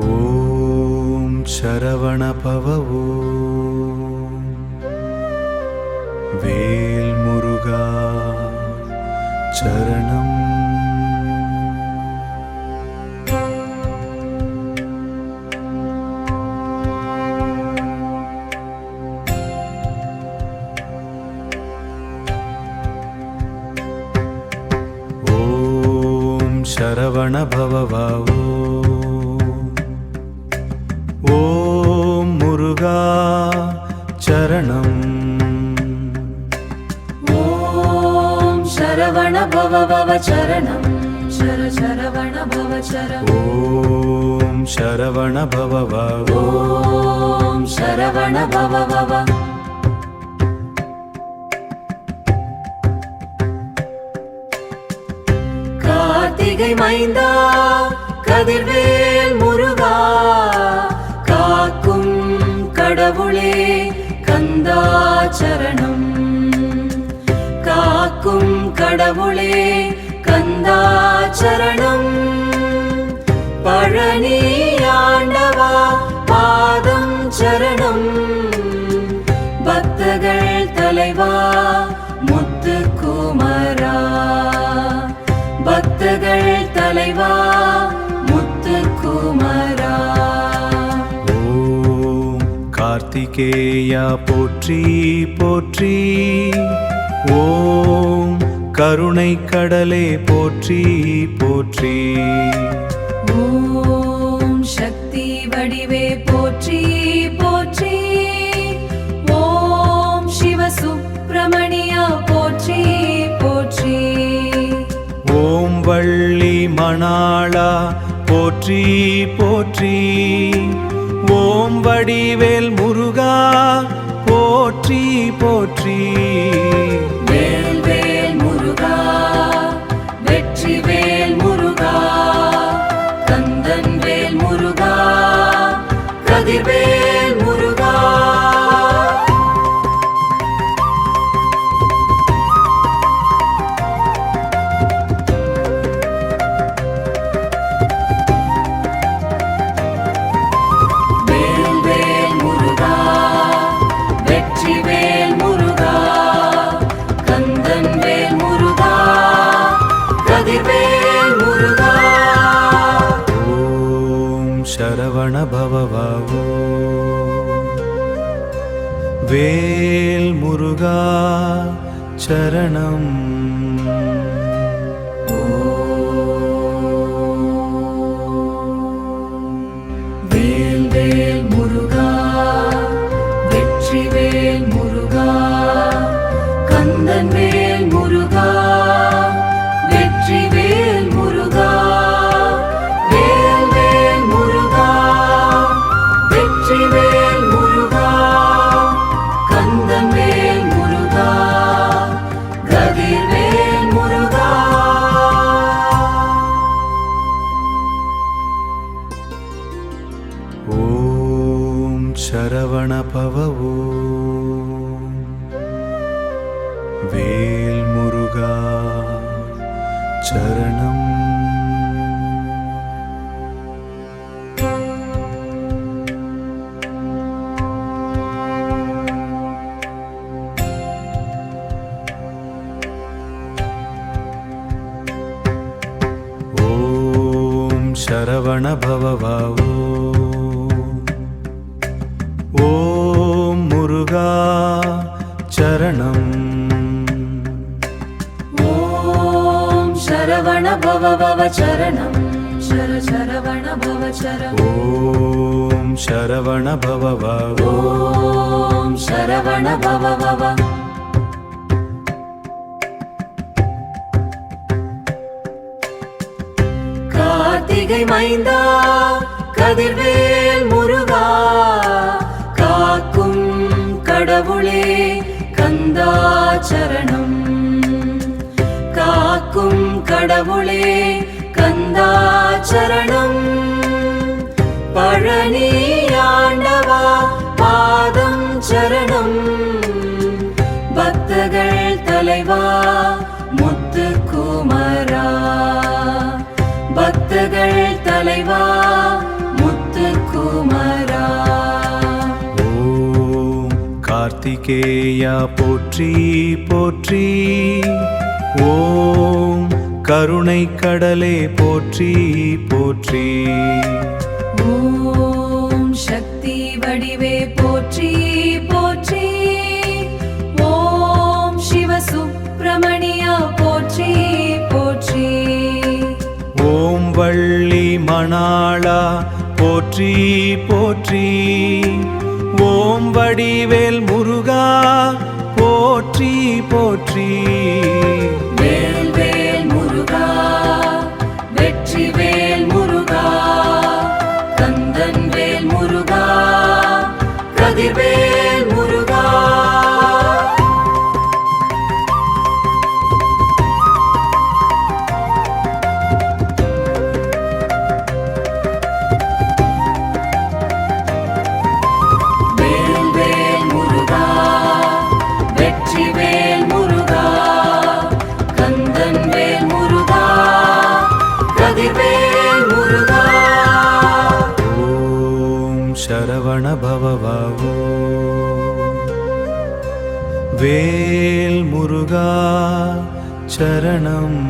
ஓம் சரவண பவ ஓம் வேல் முருகா சரணம். ஓம் சரவண பவ ஓம் முருகா சரணம். ஓம் சரவண பவ சரணம். சரவண பவ சரணம். ஓம் சரவண பவ ஓம் சரவண பவ. கார்த்திகை மைந்தா கதிர்வேல் முருகா, காக்கும் கடவுளே கந்தா சரணம். காக்கும் கடவுளே கந்தா சரணம். பழனி ஆண்டவா பாதம் சரணம். பக்தர்கள் தலைவா முத்துக்குமரா, பக்தர்கள் தலைவா முத்துக்குமரா. ஓம் கார்த்திகேயா போற்றி போற்றி. ஓம் கருணை கடலே போற்றி போற்றி. ஓம் சக்தி வடிவே போற்றி போற்றி. ஓம் சிவ சுப்பிரமணியா போற்றி போற்றி. ஓம் வள்ளி மணாளா போற்றி போற்றி. ஓம் வடிவேல் முருகா போற்றி போற்றி. வேல் வேல் முருகா வெற்றி வேல் முருகா, கந்தன் வேல் முருகா கதிர்வேல் முருகா. வேல் வேல் முருகா வெற்றி வேல் முருகா, கந்தன் வேல் முருகா கதிர்வேல் முருகா. ஓம் சரவண பவ வேல் முருகா சரணம். வேல் வேல் முருகா வெற்றி வேல் முருகா, கந்தன் வேல் முருகா வெற்றி வேல் முருகா. வேல் வேல் முருகா வெற்றி வேல் முருகா, கந்தன் வேல் முருகா கதிர்வேல் முருகா. ஓம் சரவண பவ ஓம் வேல் முருகா சரணம். ஓம் சரவண பவ ஓம் முருகா சரணம். ஓம் சரவண பவ சரணம். சரவண பவ சரணம். ஓம் சரவண பவ ஓம் சரவண பவ. கார்த்திகை மைந்தா கதிர்வேல் முருகா, காக்கும் கடவுளே கந்தா சரணம். காக்கும் கடவுளே கந்தா சரணம். பழனி ஆண்டவா பாதம் சரணம். பக்தர்கள் தலைவா முத்துக்குமரா, பக்தர்கள் தலைவா முத்து கார்த்திகேயா போற்றி போற்றி. ஓம் கருணை கடலே போற்றி போற்றி. ஓம் சக்தி வடிவே போற்றி போற்றி. ஓம் சிவ சுப்பிரமணியா போற்றி போற்றி. ஓம் வள்ளி மணாளா போற்றி போற்றி. ஓம் வடிவேல் முருகா போற்றி போற்றி. வேல் வேல் முருகா வெற்றி வேல் முருகா. கந்தன் வேல் முருகா கதிர்வேல் முருகா. வேல் வேல் முருகா வெற்றி வேல் முருகா. கந்தன் வேல் முருகா கதிர்வேல் முருகா. ஓம் சரவண பவவாவோ. வேல் முருகா சரணம்.